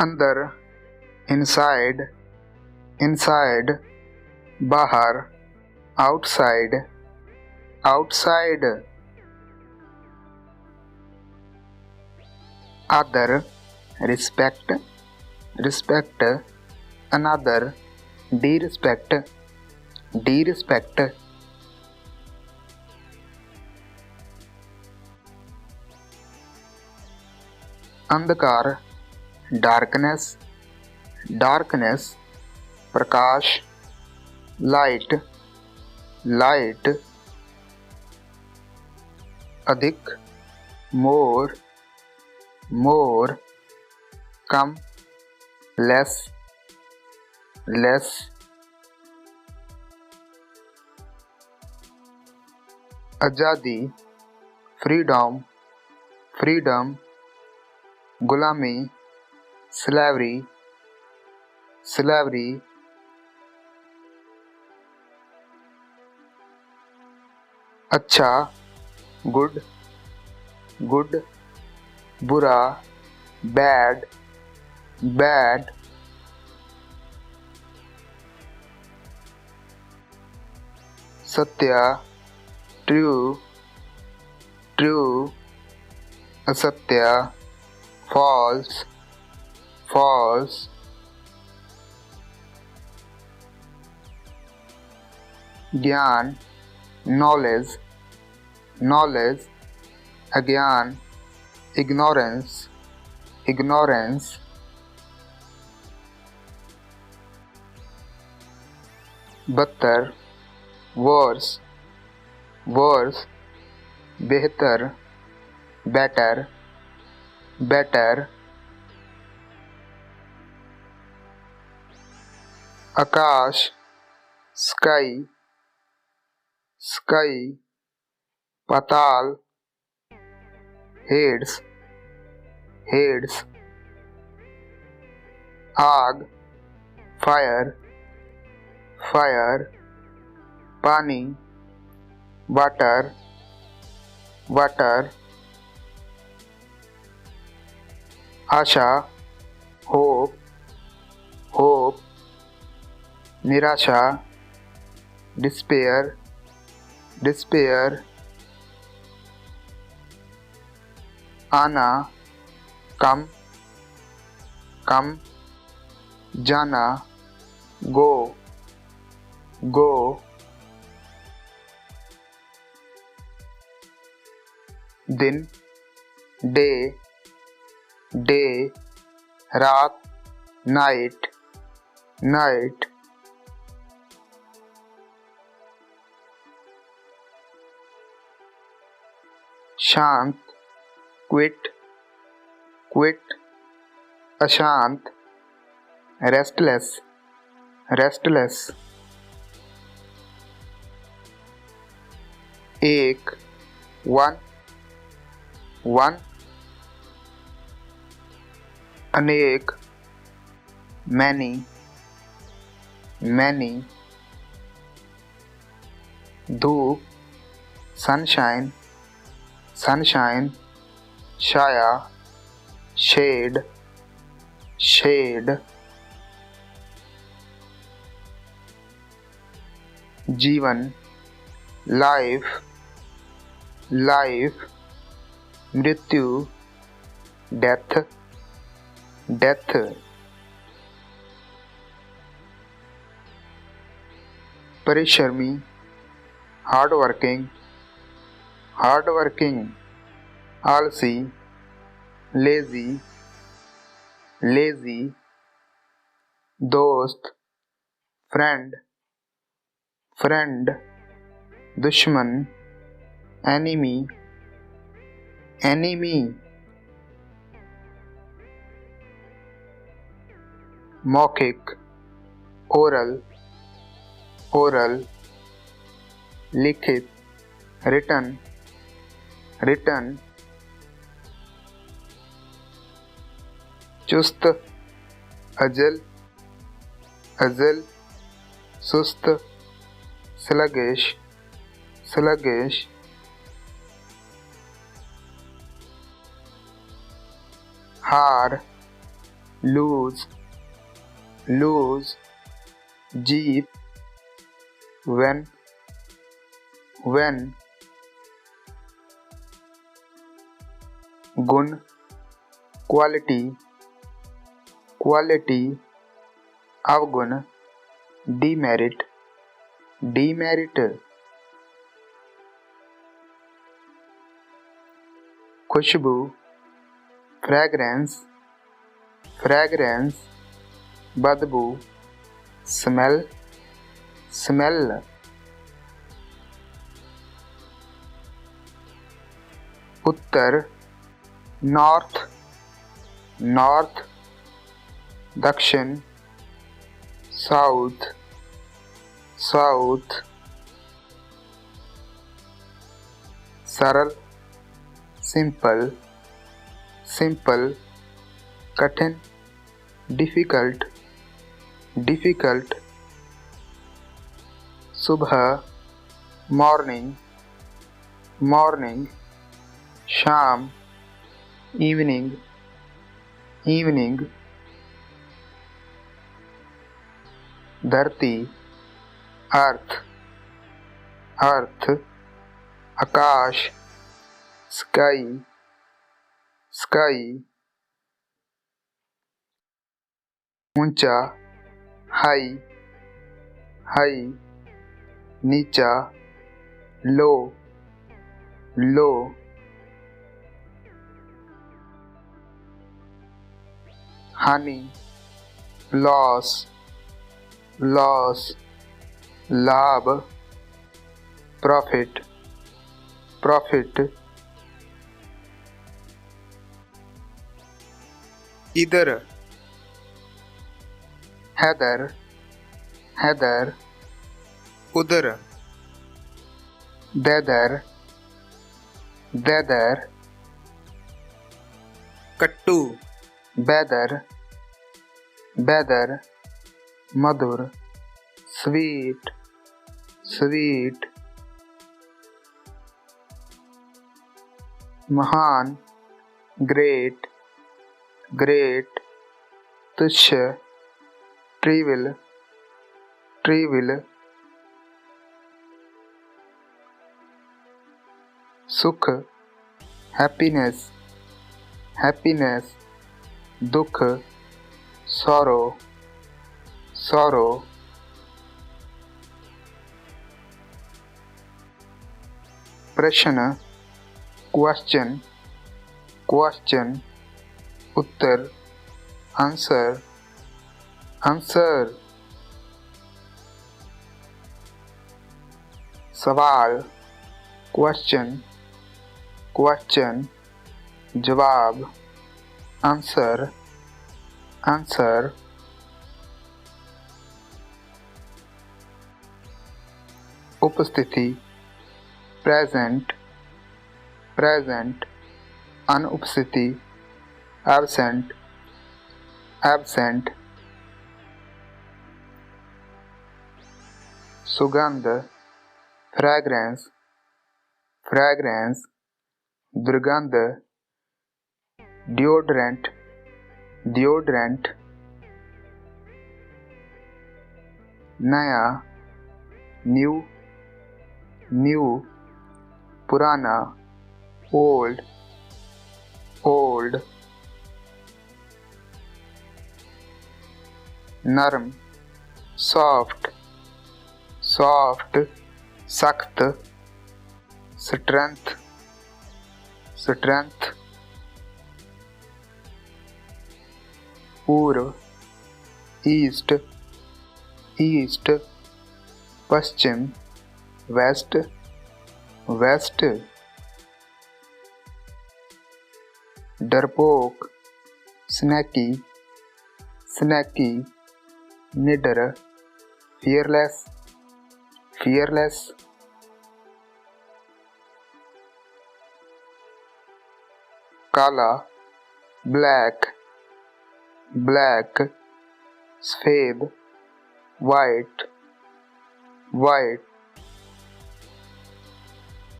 अंदर, inside, inside, बाहर, outside, outside, other, respect, respect, another, disrespect, disrespect, अंधकार, darkness, darkness, प्रकाश, light, light, अधिक, more, more, कम, less, less, आज़ादी, freedom, freedom, गुलामी, slavery, slavery, अच्छा, good, good, बुरा, bad, bad, सत्य, true, true, असत्य, false, false, ज्ञान, knowledge, knowledge, अज्ञान, ignorance, ignorance, बदतर, worse, worse, बेहतर, better, better, आकाश, sky, sky, पाताल, heads, heads, आग, fire, fire, पानी, water, water, आशा, hope, hope, निराशा, despair, despair, आना, कम, कम, जाना, go, go, दिन, day, day, रात, night, night, शांत, quit, quit, अशांत, restless, restless, एक, one, one, अनेक, many, many, धूप, sunshine, sunshine, छाया, shade, shade, जीवन, life, life, मृत्यु, death, death, परिश्रमी, hard working, hard working, आलसी, lazy, lazy, दोस्त, friend, friend, दुश्मन, enemy, enemy, मौखिक, oral, oral, लिखित, written, written, चुस्त, अजल, अजल, सुस्त, sluggish, sluggish, हार, lose, lose, jeep, when, gun, quality, quality, अवगुण, demerit, demerit, खुशबू, fragrance, fragrance, बदबू, smell, smell, उत्तर, north, north, दक्षिण, साउथ, साउथ, सरल, सिंपल, सिंपल, कठिन, डिफिकल्ट, डिफिकल्ट, सुबह, मॉर्निंग, मॉर्निंग, शाम, इवनिंग, इवनिंग, धरती, अर्थ, अर्थ, आकाश, स्काई, स्काई, ऊंचा, हाई, हाई, नीचा, लो, लो, हानि, लॉस, लॉस, लाभ, प्रॉफिट, प्रॉफिट, इधर, हैदर, हैदर, उधर, देदर, देदर, कट्टू, बेदर, बेदर, मधुर, स्वीट, स्वीट, महान, ग्रेट, ग्रेट, तुच्छ, ट्रिविल, ट्रिविल, सुख, हैप्पीनेस, हैप्पीनेस, दुख, सॉरो, सॉरो, प्रश्न, क्वेश्चन, क्वेश्चन, उत्तर, आंसर, आंसर, सवाल, क्वेश्चन, क्वेश्चन, जवाब, आंसर, आंसर, उपस्थिति, प्रेजेंट, प्रेजेंट, अनुपस्थिति, एब्सेंट, एब्सेंट, सुगंध, फ्रैग्रेंस, फ्रैग्रेंस, दुर्गंध, डिओड्रेंट, डिओड्रेंट, नया, न्यू, न्यू, पुराना, ओल्ड, ओल्ड, नरम, सॉफ्ट, सॉफ्ट, सख्त, स्ट्रेंथ, स्ट्रेंथ, पूर्व, ईस्ट, ईस्ट, पश्चिम, वेस्ट, वेस्ट, डरपोक, स्नैकी, स्नैकी, निडर, फियरलेस, फियरलेस, काला, ब्लैक, ब्लैक, सफेद, वाइट, वाइट,